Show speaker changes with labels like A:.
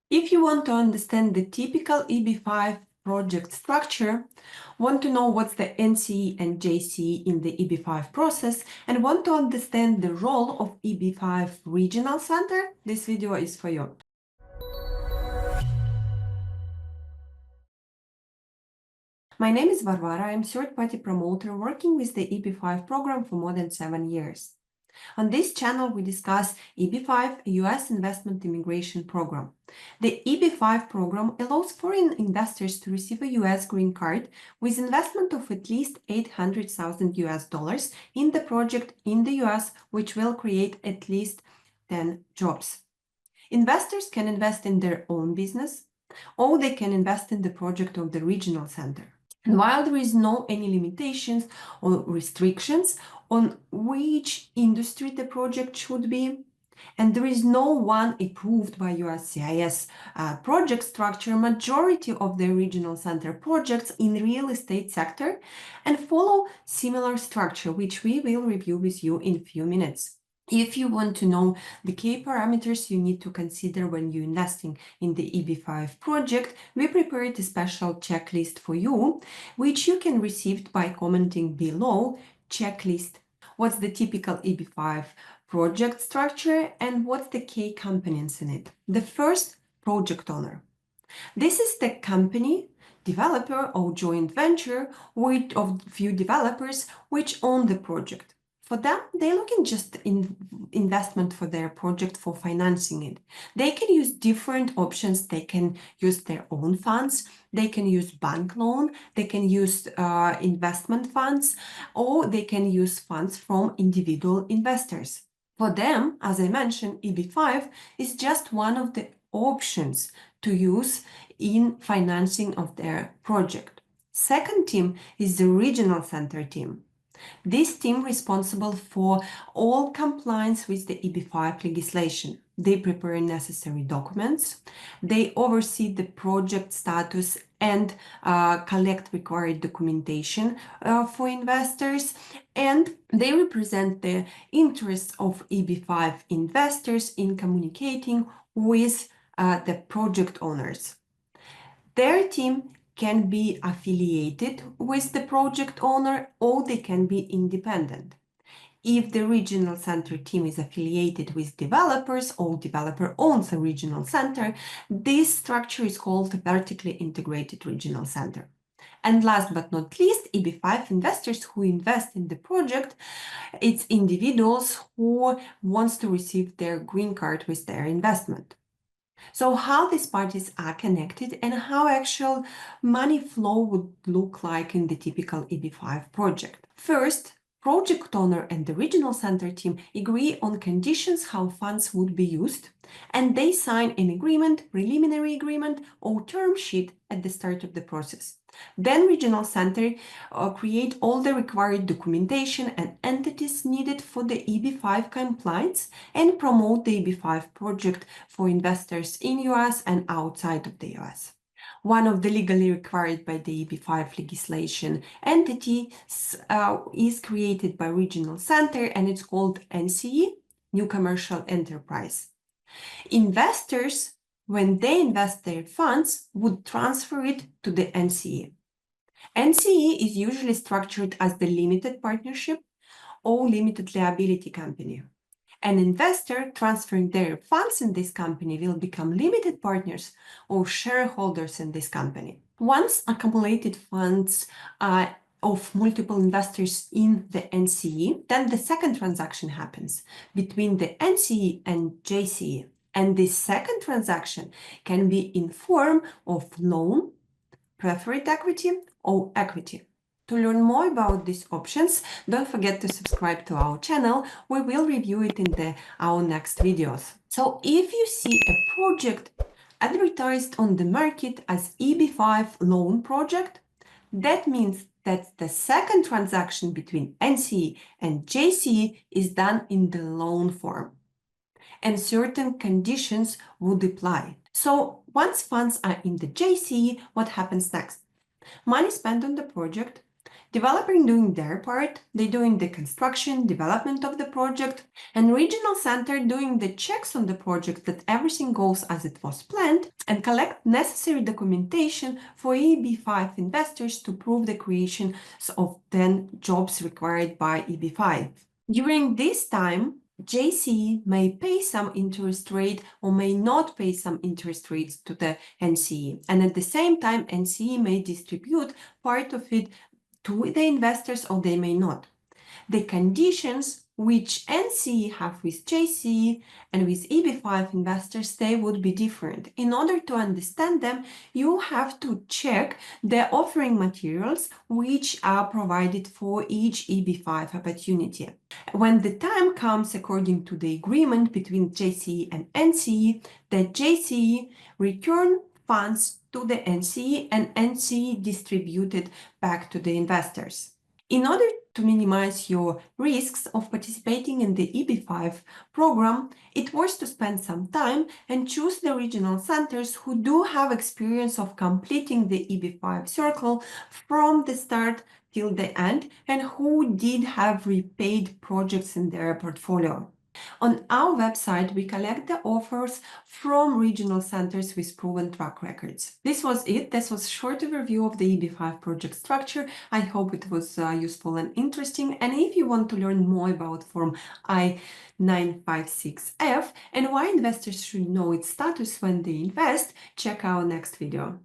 A: If you want to understand the typical EB-5 project structure, want to know what's the NCE and JCE in the EB-5 process, and want to understand the role of EB-5 regional center, this video is for you. My name is Varvara. I'm third-party promoter working with the EB-5 program for more than 7 years. On this channel, we discuss EB-5, US Investment Immigration Program. The EB-5 program allows foreign investors to receive a US green card with investment of at least $800,000 US in the project in the US, which will create at least 10 jobs. Investors can invest in their own business, or they can invest in the project of the regional center. And while there is no any limitations or restrictions on which industry the project should be, and there is no one approved by USCIS project structure, majority of the regional center projects in real estate sector and follow similar structure, which we will review with you in a few minutes. If you want to know the key parameters you need to consider when you're investing in the EB-5 project, we prepared a special checklist for you, which you can receive by commenting below checklist. What's the typical EB-5 project structure and what's the key components in it? The first, project owner. This is the company, developer or joint venture of few developers which own the project. For them, they're looking just in investment for their project for financing it. They can use different options. They can use their own funds. They can use bank loan. They can use investment funds, or they can use funds from individual investors. For them, as I mentioned, EB-5 is just one of the options to use in financing of their project. Second team is the regional center team. This team responsible for all compliance with the EB-5 legislation. They prepare necessary documents, they oversee the project status and collect required documentation for investors, and they represent the interests of EB-5 investors in communicating with the project owners. Their team can be affiliated with the project owner or they can be independent. If the regional center team is affiliated with developers or developer owns a regional center, this structure is called vertically integrated regional center. And last but not least, EB-5 investors who invest in the project, it's individuals who wants to receive their green card with their investment. So how these parties are connected and how actual money flow would look like in the typical EB-5 project. First, project owner and the regional center team agree on conditions how funds would be used, and they sign an agreement, preliminary agreement, or term sheet at the start of the process. Then regional center create all the required documentation and entities needed for the EB-5 compliance and promote the EB-5 project for investors in US and outside of the US. One of the legally required by the EB-5 legislation entity is created by regional center, and it's called NCE, New Commercial Enterprise. Investors, when they invest their funds, would transfer it to the NCE. NCE is usually structured as the limited partnership or limited liability company. An investor transferring their funds in this company will become limited partners or shareholders in this company. Once accumulated funds of multiple investors in the NCE, then the second transaction happens between the NCE and JCE. And this second transaction can be in form of loan, preferred equity, or equity. To learn more about these options, don't forget to subscribe to our channel. We will review it in our next videos. So if you see a project advertised on the market as EB-5 loan project, that means that the second transaction between NCE and JCE is done in the loan form, and certain conditions would apply. So once funds are in the JCE, what happens next? Money spent on the project Developers doing their part, they doing the construction, development of the project, and regional center doing the checks on the project that everything goes as it was planned and collect necessary documentation for EB-5 investors to prove the creation of 10 jobs required by EB-5. During this time, JCE may pay some interest rate or may not pay some interest rates to the NCE. And at the same time, NCE may distribute part of it to the investors or they may not. The conditions which NCE have with JCE and with EB-5 investors, they would be different. In order to understand them, you have to check the offering materials which are provided for each EB-5 opportunity. When the time comes, according to the agreement between JCE and NCE, that JCE return funds to the NCE and NCE distributed back to the investors. In order to minimize your risks of participating in the EB-5 program, it was to spend some time and choose the regional centers who do have experience of completing the EB-5 circle from the start till the end and who did have repaid projects in their portfolio. On our website, we collect the offers from regional centers with proven track records. This was it. This was a short overview of the EB-5 project structure. I hope it was useful and interesting. And if you want to learn more about Form I-956F and why investors should know its status when they invest, check our next video.